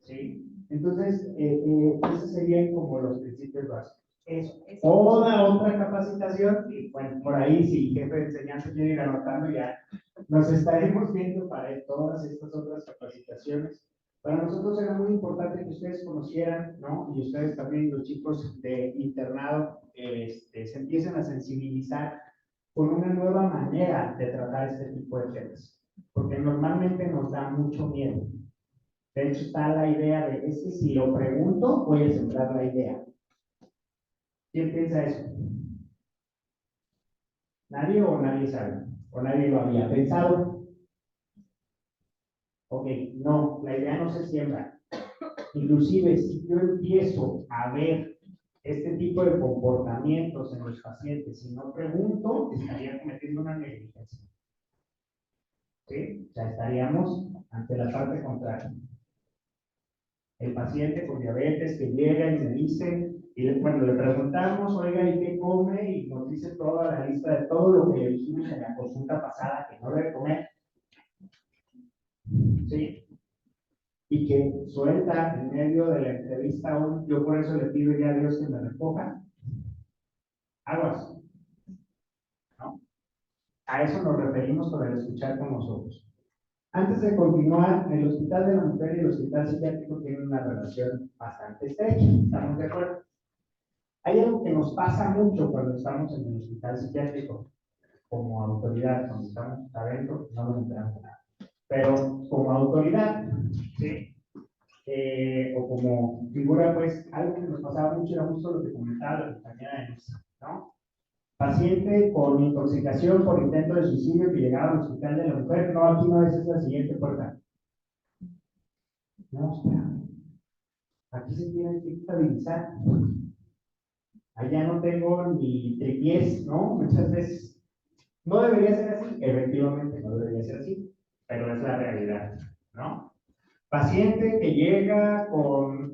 ¿Sí? Entonces, esos serían como los principios básicos. Es toda otra capacitación, y bueno, por ahí, si jefe de enseñanza quiere ir anotando, ya nos estaremos viendo para todas estas otras capacitaciones. Para nosotros era muy importante que ustedes conocieran, ¿no? Y ustedes también, los chicos de internado, se empiecen a sensibilizar con una nueva manera de tratar este tipo de temas, porque normalmente nos da mucho miedo. De hecho, está la idea de, es que si lo pregunto, voy a sembrar la idea. ¿Quién piensa eso? ¿Nadie o nadie sabe? ¿O nadie lo había pensado? Ok, no, la idea no se siembra. Inclusive, si yo empiezo a ver este tipo de comportamientos en los pacientes y no pregunto, estaría cometiendo una negligencia. ¿Sí? O sea, estaríamos ante la parte contraria. El paciente con diabetes que llega y me dice, y cuando le preguntamos, oiga, ¿y qué come? Y nos dice toda la lista de todo lo que le dijimos en la consulta pasada que no debe comer. ¿Sí? Y que suelta en medio de la entrevista, yo por eso le pido ya a Dios que me recoja. Aguas, ¿no? A eso nos referimos con el escuchar con nosotros. Antes de continuar, el Hospital de la Mujer y el Hospital Psiquiátrico tienen una relación bastante estrecha, ¿estamos de acuerdo? Hay algo que nos pasa mucho cuando estamos en el hospital psiquiátrico, como autoridad, cuando estamos adentro, no nos enteramos de nada. Pero como autoridad, ¿sí? O como figura, pues, algo que nos pasaba mucho era justo lo que comentaba la compañera de Luisa, ¿no? Paciente con intoxicación por intento de suicidio que llegaba al Hospital de la Mujer, no, aquí no es la siguiente puerta. No, espera. Aquí se tiene que estabilizar. Allá no tengo ni tripiés, ¿no? Muchas veces. No debería ser así, efectivamente no debería ser así, pero es la realidad, ¿no? Paciente que llega con,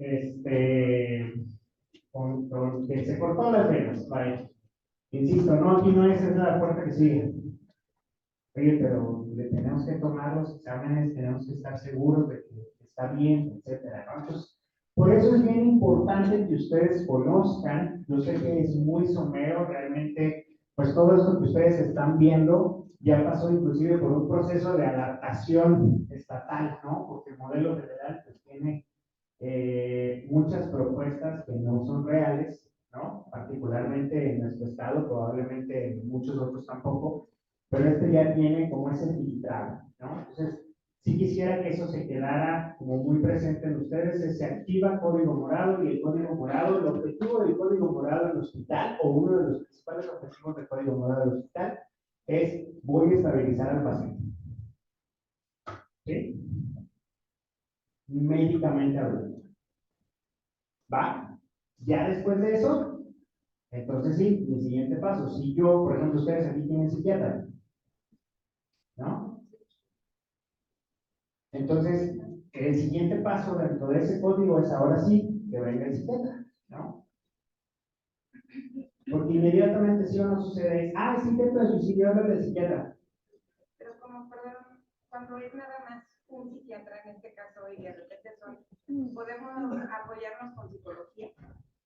con que se cortó las venas, vaya. Insisto, no, aquí no es, la puerta que sigue. Oye, pero le tenemos que tomar los exámenes, tenemos que estar seguros de que está bien, etcétera, ¿no? Entonces, por eso es bien importante que ustedes conozcan, yo sé que es muy somero, realmente, pues todo esto que ustedes están viendo ya pasó inclusive por un proceso de adaptación estatal, ¿no? Porque el modelo federal pues tiene muchas propuestas que no son reales, ¿no? Particularmente en nuestro estado, probablemente en muchos otros tampoco, pero este ya tiene como ese filtrado, ¿no? Entonces, sí quisiera que eso se quedara como muy presente en ustedes, se activa código morado y el código morado, el objetivo del código morado en el hospital, o uno de los principales objetivos del código morado del hospital, es voy a estabilizar al paciente. ¿Sí? Médicamente hablando. ¿Va? Ya después de eso, entonces sí, mi siguiente paso. Si yo, por ejemplo, ustedes aquí tienen psiquiatra, ¿no? Entonces, el siguiente paso dentro de ese código es ahora sí que venga el psiquiatra, ¿no? Porque inmediatamente si o no sucede es, es intento de suicidio, habla del psiquiatra. Pero como, perdón, cuando es nada más un psiquiatra en este caso y de repente podemos apoyarnos con psicología.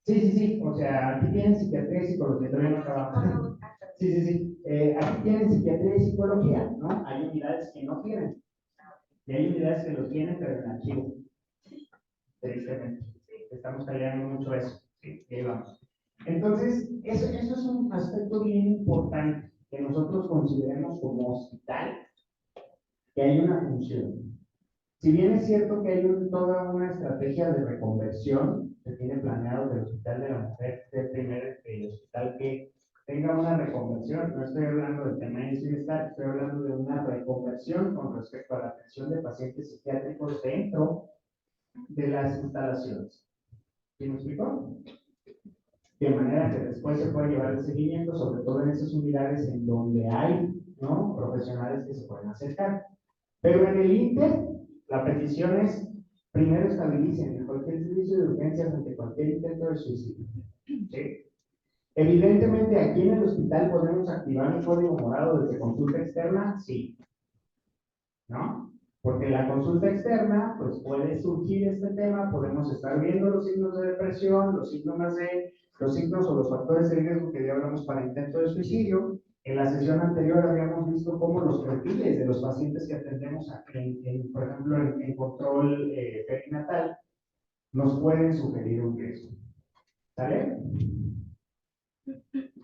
Sí, o sea, aquí tienen psiquiatría y psicología, todavía no acabamos. Sí. Aquí tienen psiquiatría y psicología, ¿no? Hay unidades que no tienen. Y hay unidades que lo tienen, pero en archivo. Tristemente. Estamos peleando mucho eso. Sí, ahí vamos. Entonces, eso es un aspecto bien importante que nosotros consideremos como hospital, que hay una función. Si bien es cierto que hay toda una estrategia de reconversión que tiene planeado del Hospital de la Mujer, el primer hospital que tenga una reconversión, no estoy hablando del tema de bienestar, estoy hablando de una reconversión con respecto a la atención de pacientes psiquiátricos dentro de las instalaciones. ¿Sí me explico? De manera que después se puede llevar el seguimiento, sobre todo en esas unidades en donde hay, ¿no?, profesionales que se pueden acercar. Pero en el Inter, la petición es, primero estabilicen cualquier servicio de urgencias ante cualquier intento de suicidio. ¿Sí? Evidentemente, aquí en el hospital podemos activar el código morado desde consulta externa, sí. ¿No? Porque la consulta externa, pues puede surgir este tema, podemos estar viendo los signos de depresión, los signos o los factores de riesgo que ya hablamos para intento de suicidio. En la sesión anterior habíamos visto cómo los perfiles de los pacientes que atendemos, por ejemplo, en control perinatal, nos pueden sugerir un riesgo. ¿Sale?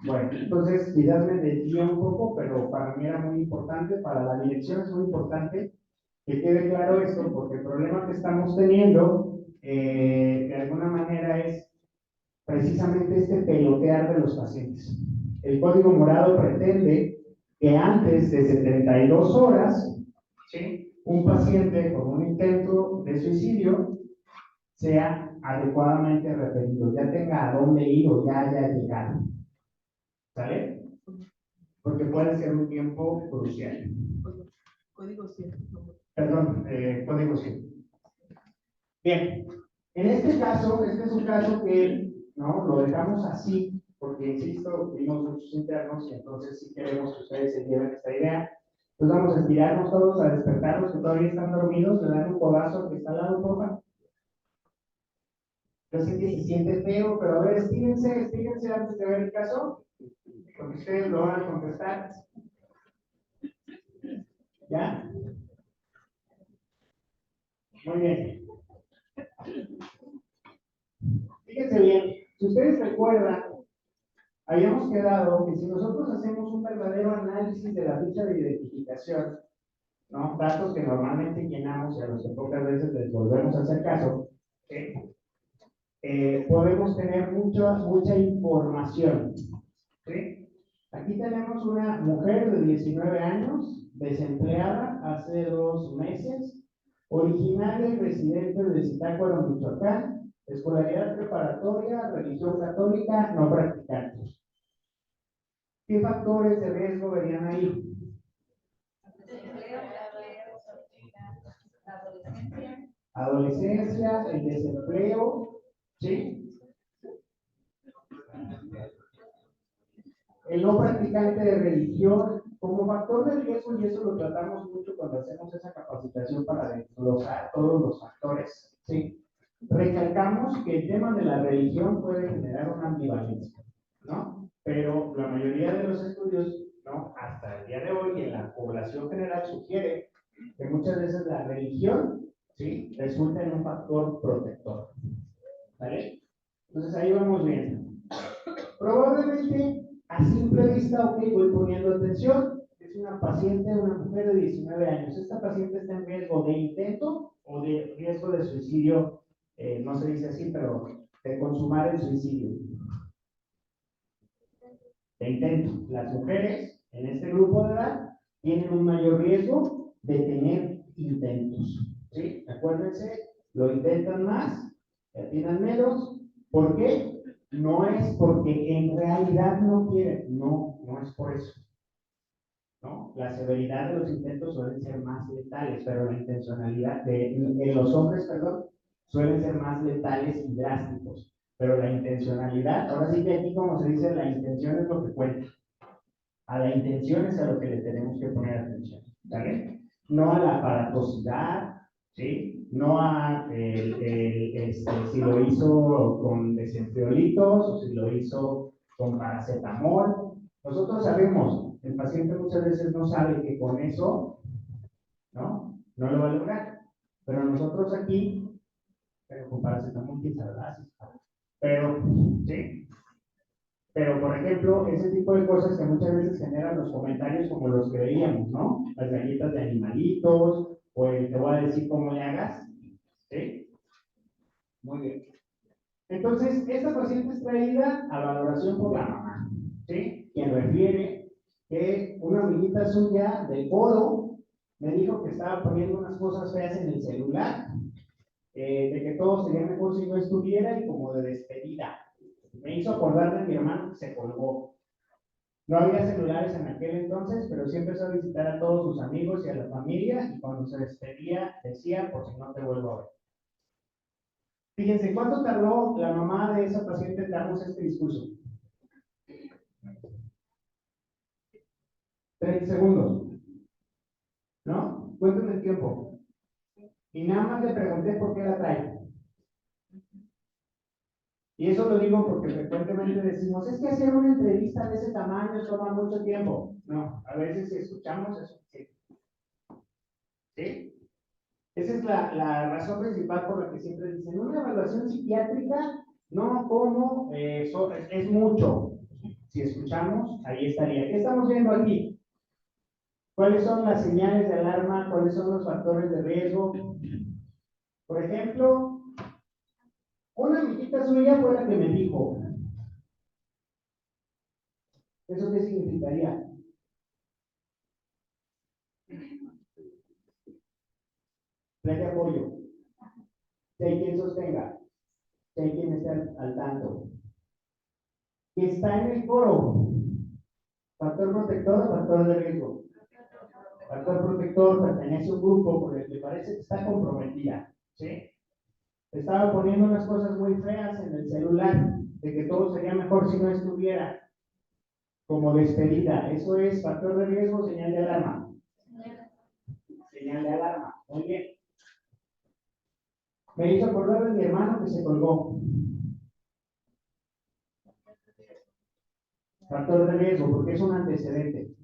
Bueno, entonces quizás me desvío un poco, pero para mí era muy importante, para la dirección es muy importante que quede claro esto, porque el problema que estamos teniendo, de alguna manera, es precisamente este pelotear de los pacientes. El código morado pretende que antes de 72 horas, ¿sí?, un paciente con un intento de suicidio sea adecuadamente referido, ya tenga a dónde ir o ya haya llegado. ¿Sale? Porque puede ser un tiempo crucial. Código 100. Perdón, código 100. Bien, en este caso, este es un caso que, ¿no?, lo dejamos así, porque, insisto, vimos muchos internos y entonces sí queremos que ustedes se lleven esta idea. Entonces vamos a estirarnos todos, a despertarlos que todavía están dormidos, le dan un codazo al que está al lado, porfa. Yo sé que se siente feo, pero a ver, estírense antes de ver el caso, porque ustedes lo van a contestar. ¿Ya? Muy bien. Fíjense bien, si ustedes recuerdan, habíamos quedado que si nosotros hacemos un verdadero análisis de la ficha de identificación, ¿no?, datos que normalmente llenamos y a los que pocas veces les volvemos a hacer caso, podemos tener mucha información. ¿Sí? Aquí tenemos una mujer de 19 años, desempleada hace 2 meses, originaria y residente de Zitácuaro, Michoacán, escolaridad preparatoria, religión católica, no practicante. ¿Qué factores de riesgo verían ahí? Adolescencia, el desempleo, ¿sí? El no practicante de religión, como factor de riesgo, y eso lo tratamos mucho cuando hacemos esa capacitación para desglosar todos los factores, ¿sí? Recalcamos que el tema de la religión puede generar una ambivalencia, ¿no? Pero la mayoría de los estudios, ¿no?, hasta el día de hoy, en la población general sugiere que muchas veces la religión, ¿sí?, resulta en un factor protector, ¿vale? Entonces ahí vamos viendo. Probablemente, a simple vista, ok, voy poniendo atención, es una paciente, una mujer de 19 años. Esta paciente está en riesgo de intento o de riesgo de suicidio, no se dice así, pero de consumar el suicidio. De intento. Las mujeres en este grupo de edad tienen un mayor riesgo de tener intentos. ¿Sí? Acuérdense, lo intentan más, atinan menos, ¿Por qué? No es porque en realidad no quieren, no es por eso. ¿No? La severidad de los intentos suelen ser más letales, pero la intencionalidad en los hombres, perdón, suelen ser más letales y drásticos. Pero la intencionalidad, ahora sí que aquí como se dice, la intención es lo que cuenta. A la intención es a lo que le tenemos que poner atención, ¿vale? No a la aparatosidad, ¿sí? No a si lo hizo con desenfriolitos o si lo hizo con paracetamol. Nosotros sabemos, el paciente muchas veces no sabe que con eso, ¿no? No lo va a lograr. Pero nosotros aquí, pero con paracetamol, quién sabe, pero, ¿sí? Pero, por ejemplo, ese tipo de cosas que muchas veces generan los comentarios como los que veíamos, ¿no? Las galletas de animalitos, o el te voy a decir cómo le hagas, ¿sí? Muy bien. Entonces, esta paciente es traída a valoración por la mamá, ¿sí? Quien refiere que una amiguita suya del coro me dijo que estaba poniendo unas cosas feas en el celular, de que todo sería mejor si no estuviera y como de despedida. Me hizo acordar de mi hermano que se colgó. No había celulares en aquel entonces, pero sí empezó a visitar a todos sus amigos y a la familia, y cuando se despedía decía, por si no te vuelvo a ver. Fíjense, ¿cuánto tardó la mamá de esa paciente en darnos este discurso? 30 segundos. ¿No? Cuéntenme el tiempo. Y nada más le pregunté por qué la trae. Y eso lo digo porque frecuentemente decimos, es que hacer una entrevista de ese tamaño toma mucho tiempo. No, a veces si escuchamos es suficiente. ¿Sí? Esa es la razón principal por la que siempre dicen, una evaluación psiquiátrica, no como, es mucho. Si escuchamos, ahí estaría. ¿Qué estamos viendo aquí? ¿Cuáles son las señales de alarma? ¿Cuáles son los factores de riesgo? Por ejemplo, una amiguita suya fue la que me dijo, ¿eso qué significaría? Red de apoyo. Si hay quien sostenga, si hay quien esté al tanto. Que está en el coro. Factor protector o factor de riesgo. Factor protector, pertenece a un grupo porque le parece que está comprometida. ¿Sí? Estaba poniendo unas cosas muy feas en el celular, de que todo sería mejor si no estuviera. Como despedida. Eso es factor de riesgo, señal de alarma. Señal de alarma. Muy bien. Me hizo acordar de mi hermano que se colgó. Factor de riesgo, porque es un antecedente.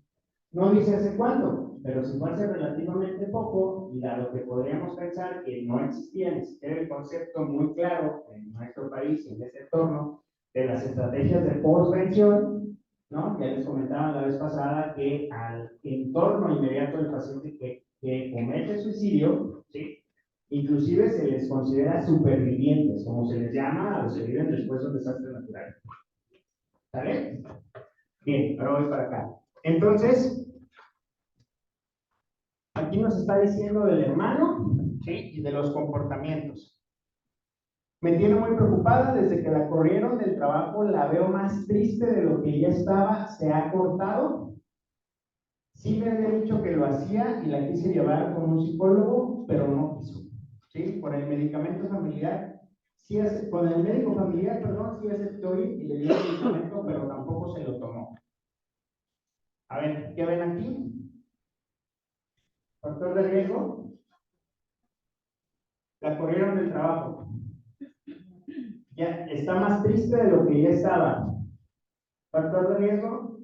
No dice hace cuánto, pero si fue hace relativamente poco, y dado que podríamos pensar que no existía ni siquiera el concepto muy claro en nuestro país y en este entorno de las estrategias de postvención, ¿no? Ya les comentaba la vez pasada que al entorno inmediato del paciente que comete suicidio, ¿sí? Inclusive se les considera supervivientes, como se les llama a los que viven después de un desastre natural. ¿Sale? Bien, ahora voy para acá. Entonces, aquí nos está diciendo del hermano, ¿sí? Y de los comportamientos. Me tiene muy preocupada, desde que la corrieron del trabajo la veo más triste de lo que ella estaba, se ha cortado. Sí me había dicho que lo hacía y la quise llevar con un psicólogo, pero no quiso. ¿Sí? Por el medicamento familiar, sí con el médico familiar, perdón, sí aceptó ir y le dio el medicamento, pero tampoco se lo tomó. A ver, ¿qué ven aquí? Factor de riesgo. La corrieron del trabajo. Ya está más triste de lo que ya estaba. Factor de riesgo.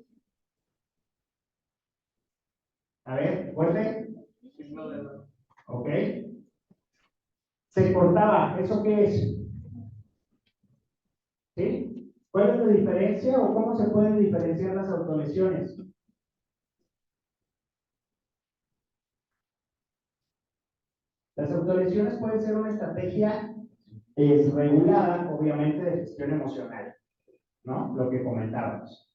A ver, fuerte. Ok. Se cortaba. ¿Eso qué es? ¿Sí? ¿Cuál es la diferencia o cómo se pueden diferenciar las autolesiones? Las autolesiones pueden ser una estrategia desregulada, obviamente, de gestión emocional, ¿no? Lo que comentábamos.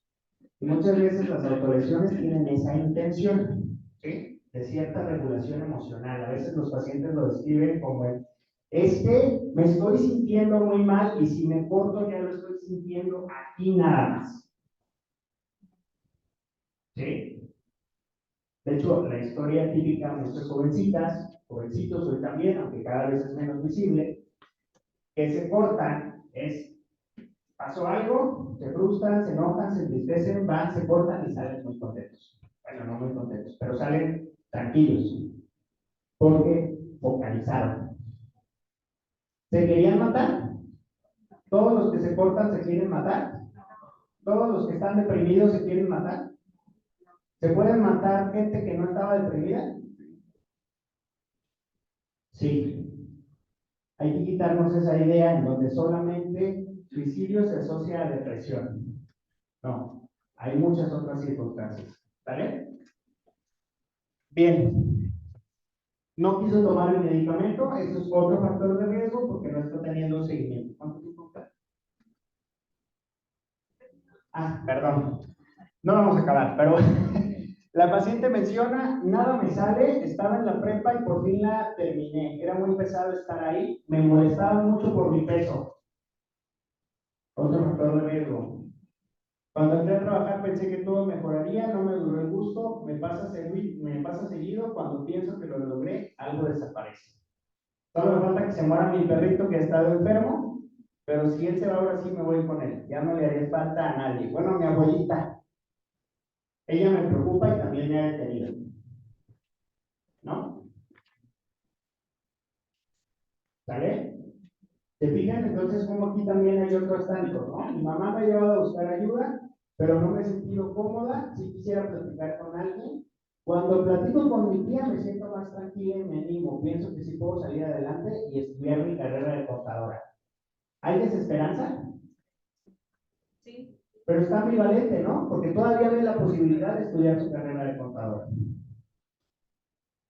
Y muchas veces las autolesiones tienen esa intención, ¿sí? De cierta regulación emocional. A veces los pacientes lo describen como Es que me estoy sintiendo muy mal y si me corto ya lo estoy sintiendo aquí nada más. ¿Sí? De hecho, la historia típica de nuestras jovencitas, jovencitos hoy también, aunque cada vez es menos visible, que se cortan es, pasó algo, se frustran, se enojan, se entristecen, van, se cortan y salen muy contentos. Bueno, no muy contentos, pero salen tranquilos, porque focalizaron. ¿Se querían matar? ¿Todos los que se cortan se quieren matar? ¿Todos los que están deprimidos se quieren matar? ¿Se pueden matar gente que no estaba deprimida? Sí. Hay que quitarnos esa idea en donde solamente suicidio se asocia a depresión. No, hay muchas otras circunstancias. ¿Vale? Bien. No quiso tomar el medicamento, eso es otro factor de riesgo porque no está teniendo seguimiento. ¿Cuánto tiempo está? Ah, perdón. No vamos a acabar, pero la paciente menciona, nada me sale, estaba en la prepa y por fin la terminé. Era muy pesado estar ahí, me molestaba mucho por mi peso. Otro factor de riesgo. Cuando entré a trabajar pensé que todo mejoraría, no me duró el gusto, me pasa seguido, cuando pienso que lo logré, algo desaparece. Solo me falta que se muera mi perrito que ha estado enfermo, pero si él se va ahora sí me voy con él, ya no le haría falta a nadie. Bueno, mi abuelita, ella me preocupa y también me ha detenido, ¿no? ¿Sale? ¿Se fijan entonces cómo aquí también hay otro estándar, ¿no? Mi mamá me ha llevado a buscar ayuda, pero no me he sentido cómoda, si quisiera platicar con alguien. Cuando platico con mi tía me siento más tranquila y me animo, pienso que sí puedo salir adelante y estudiar mi carrera de contadora. ¿Hay desesperanza? Sí. Pero está ambivalente, ¿no? Porque todavía ve la posibilidad de estudiar su carrera de contadora.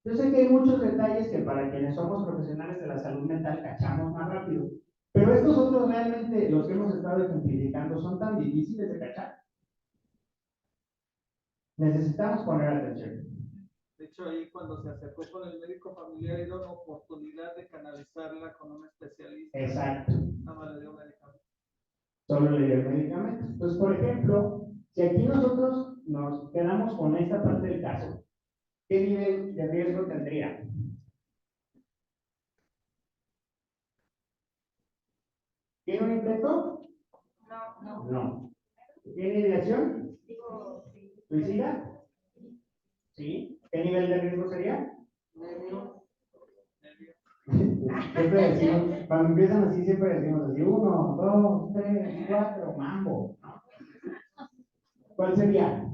Yo sé que hay muchos detalles que para quienes somos profesionales de la salud mental cachamos más rápido, pero estos otros realmente, los que hemos estado ejemplificando, son tan difíciles de cachar. Necesitamos poner atención. De hecho, ahí cuando se acercó con el médico familiar era una oportunidad de canalizarla con un especialista. Exacto. Nada más le dio un medicamento. Solo le dio el medicamento. Entonces, por ejemplo, si aquí nosotros nos quedamos con esta parte del caso, ¿qué nivel de riesgo tendría? ¿Tiene un intento? No. ¿Tiene ideación? ¿Suicida? ¿Sí? ¿Qué nivel de riesgo sería? Siempre decimos, cuando empiezan así, siempre decimos así, 1, 2, 3, 4, mambo, ¿no? ¿Cuál sería?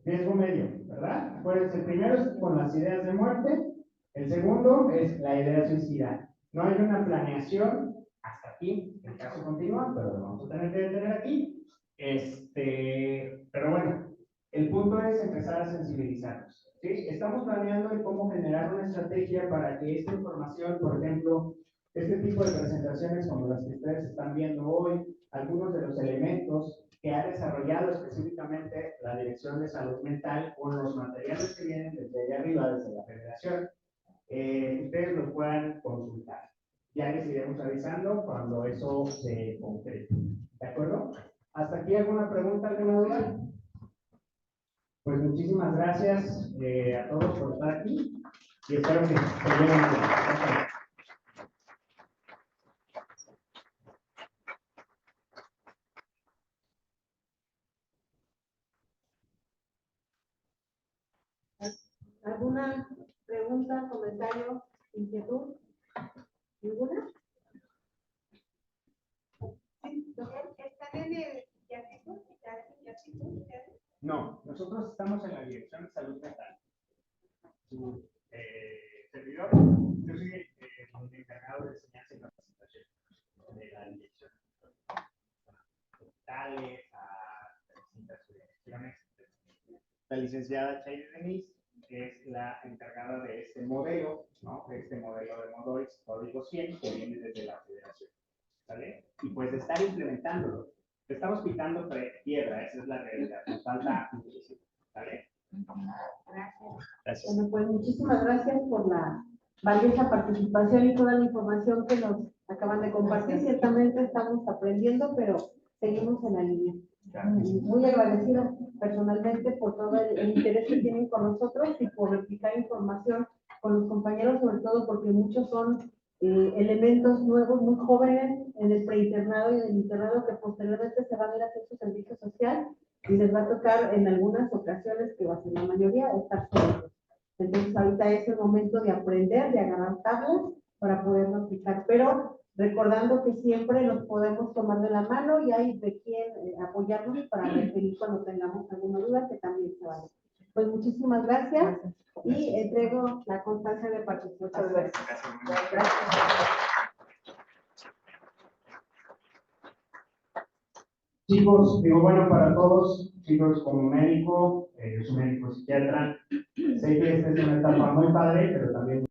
Riesgo medio, ¿verdad? Pues el primero es con las ideas de muerte, el segundo es la idea suicida. No hay una planeación hasta aquí, el caso continúa, pero lo vamos a tener que detener aquí. Pero bueno, el punto es empezar a sensibilizarnos. ¿Sí? Estamos planeando en cómo generar una estrategia para que esta información, por ejemplo, este tipo de presentaciones como las que ustedes están viendo hoy, algunos de los elementos que ha desarrollado específicamente la Dirección de Salud Mental con los materiales que vienen desde allá arriba, desde la Federación, ustedes los puedan consultar. Ya les iremos avisando cuando eso se concrete. ¿De acuerdo? ¿Hasta aquí alguna pregunta, alguna duda? Pues muchísimas gracias a todos por estar aquí y espero que se lleven bien. Gracias. ¿Alguna pregunta, comentario, inquietud? ¿Ninguna? ¿Están en el Yacitur? No, nosotros estamos en la Dirección de Salud Mental. Su servidor, yo soy el encargado de enseñanza y capacitación de la dirección. Tales a distintas direcciones. La licenciada Chaire Denise es la encargada de este modelo, ¿no? De este modelo de Modois Código 100 que viene desde la Federación. ¿Vale? Y pues de estar implementándolo. Estamos picando piedra, esa es la realidad. Nos falta muchísimo. ¿Vale? Gracias. Bueno, pues muchísimas gracias por la valiosa participación y toda la información que nos acaban de compartir. Ciertamente estamos aprendiendo, pero seguimos en la línea. Muy agradecida personalmente por todo el interés que tienen con nosotros y por replicar información con los compañeros, sobre todo porque muchos son elementos nuevos, muy jóvenes en el preinternado y en el internado que posteriormente se van a ir a hacer su servicio social y les va a tocar en algunas ocasiones, que va a ser la mayoría, estar solos. Entonces ahorita es el momento de aprender, de agarrar tablas para poderlo aplicar, pero recordando que siempre nos podemos tomar de la mano y hay de quién apoyarnos para referir cuando tengamos alguna duda, que también se vale. Pues muchísimas gracias y entrego la constancia de participación. Gracias. Chicos, digo, bueno, para todos, chicos, como médico, yo soy médico psiquiatra, sé que esta es una etapa muy padre, pero también